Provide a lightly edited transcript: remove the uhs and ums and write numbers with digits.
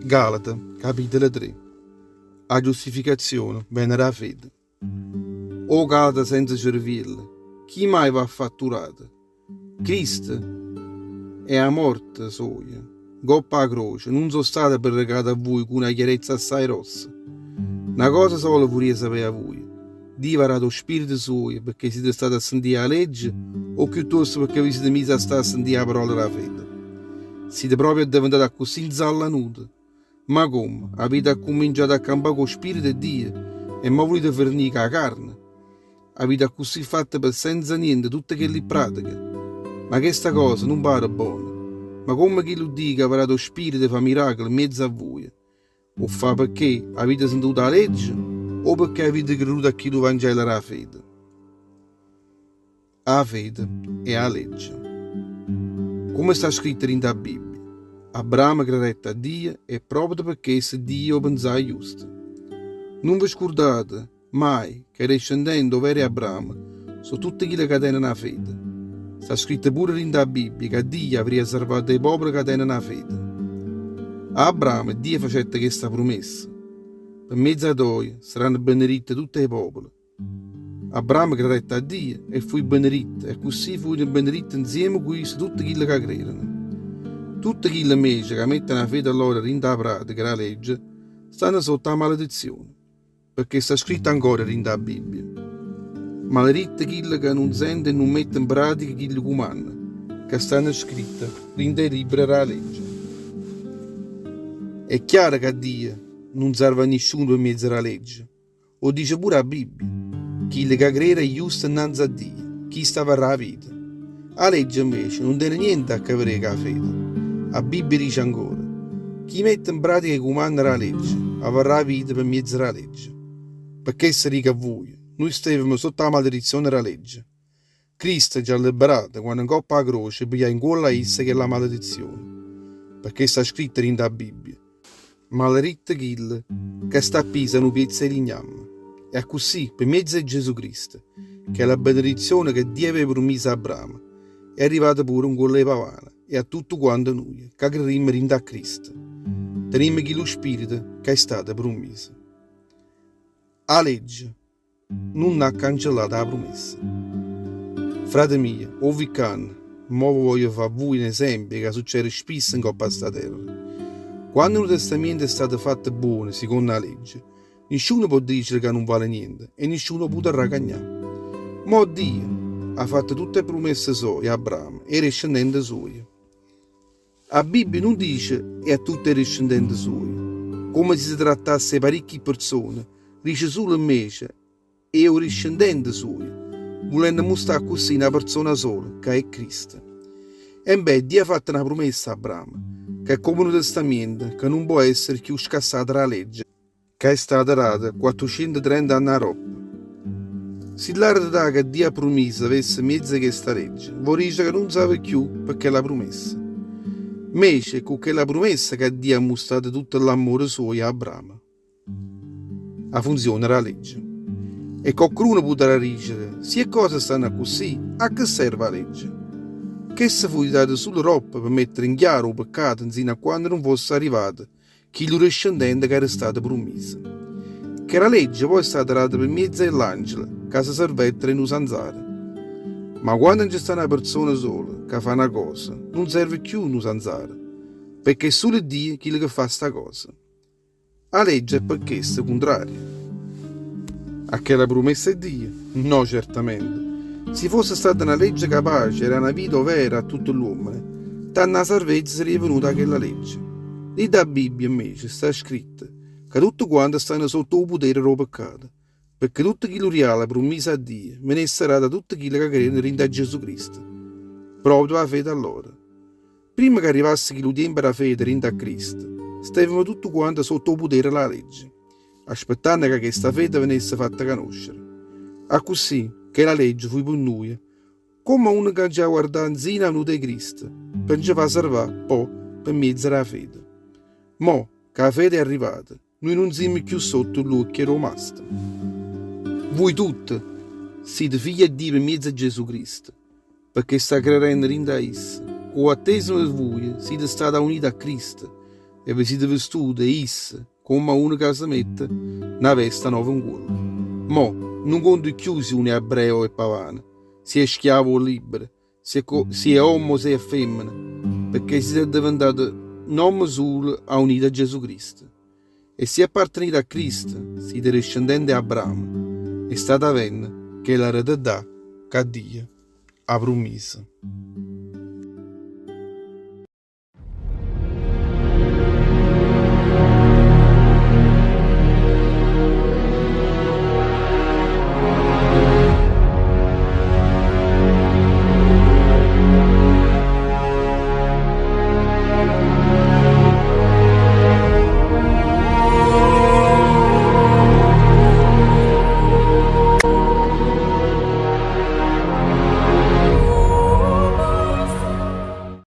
Galata, capitolo 3. A giustificazione viene la fede. O Galata senza cervello, chi mai va fatturato? Cristo è a morte sua, goppa a croce, non sono stato pregato a voi con una chiarezza assai rossa. Una cosa sola vorrei sapere a voi. Dio ha dato spirito suo perché siete stati a sentire la legge o piuttosto perché vi siete messi a stare a sentire la parola della fede? Siete proprio diventati così in zalla nuda. Ma come? Avete cominciato a campare con spirito di Dio e ma volete fornire la carne? Avete così fatto per senza niente tutte quelle pratiche? Ma questa cosa non pare buona. Ma come chi lo dica avrà lo spirito fa miracoli in mezzo a voi? O fa perché avete sentito la legge o perché avete creduto a chi lo Vangelo era la fede? La fede è la legge. Come sta scritto in la Bibbia? Abramo credette a Dio e proprio perché se Dio pensava giusto. Non vi scordate mai che i discendenti veri Abramo sono tutti quelli che tengono la fede. Sta scritto pure in la Bibbia che Dio avrebbe salvato i popoli che tengono la fede. A Abramo Dio facette questa promessa. Per mezzo a voi saranno benedette tutti i popoli. Abramo credette a Dio e fu benedetto e così fu benedetto insieme con tutti quelli che credono. Tutti quelli invece che mettono la fede a loro in la pratica la legge stanno sotto la maledizione, perché sta scritto ancora in la Bibbia. Maledetto quelli che non sentono e non mettono in pratica quelli che comandano, che stanno scritte in dei libri della legge. È chiaro che a Dio non serve a nessuno per mezzo della legge, o dice pure la Bibbia, quelli che credono è giusto innanzi a Dio, chi sta per la vita. La legge invece non tiene niente a che vedere con la fede. La Bibbia dice ancora, chi mette in pratica i comandi della legge avrà la vita per mezzo della legge. Perché se dica a voi, noi stavamo sotto la maledizione della legge. Cristo ci ha liberato quando in coppa la croce piglia in cuore a essa che è la maledizione. Perché sta scritto in la Bibbia, maledetto quello che sta appesa in un pezzo di ligname. E così, per mezzo di Gesù Cristo, che è la benedizione che Dio aveva promesso a Abramo, è arrivata pure un cuore di pavana e a tutto quanto noi, che crediamo in Cristo. Teniamo che lo spirito che è stato promesso. La legge non ha cancellato la promessa. Frate mio, o vicano, mo voglio fare a voi un esempio che succede spesso in coppa sta terra. Quando il testamento è stato fatto buono, secondo la legge, nessuno può dire che non vale niente e nessuno potrà cagnare. Ma Dio ha fatto tutte le promesse sue a Abramo e ai discendenti suoi. La Bibbia non dice e a tutti i discendenti suoi, come se si trattasse di parecchie persone, dice solo invece e ai discendenti suoi, volendo mostrare così una persona sola, che è Cristo. E beh, Dio ha fatto una promessa a Abramo, che è come un testamento che non può essere più scassato dalla legge, che è stata data 430 anni dopo. Se l'arte che Dio ha promesso avesse mezzo questa legge, vuol dire che non sa più perché l'ha promessa. Invece, con quella promessa che Dio ha mostrato tutto l'amore suo a Abramo. La funzione della legge. E qualcuno potrà dire, se le cose stanno così, a che serve la legge? Che se fu dato solo troppo per mettere in chiaro il peccato insieme a quando non fosse arrivato chi lo discendente che era stato promesso. Che la legge poi è stata data per mezzo dell'angelo che si servette in usanzare. Ma quando c'è sta una persona sola che fa una cosa, non serve più un usanzare, perché è solo Dio che fa sta cosa. La legge è per questo contrario. A che la promessa è Dio? No, certamente. Se fosse stata una legge capace, era una vita vera a tutto l'uomo, tanta salvezza sarebbe venuta a quella legge. Lì da Bibbia invece sta scritto che tutto quanto stanno sotto il potere del peccato, perché tutto quello reale promesso a Dio venisse da tutti quelli che credono in Gesù Cristo, proprio la fede a loro. Prima che arrivasse quello tempo della fede in Cristo, stavamo tutto quanto sotto il potere della legge, aspettando che questa fede venisse fatta conoscere. A così che la legge fu per noi, come uno che già guarda insieme a di Cristo, per ci far salvare poi per mezzo della fede. Mo che la fede è arrivata, noi non siamo più sotto l'occhio romasto. Voi tutti siete figli di Dio per mezzo a Gesù Cristo, perché sta credendo in esso. Con attesa di voi siete stati uniti a Cristo, e vi siete vestuti isse, come uno che si mette una veste nuova in culo. Mo, non conto più se uno è ebreo e pagano, se è schiavo o libero, se è uomo o se è femmina, perché siete diventati un uomo solo a unito a Gesù Cristo. E se appartenete a Cristo, siete discendenti di Abramo, e state avendo che la eredità che Dio ha promesso.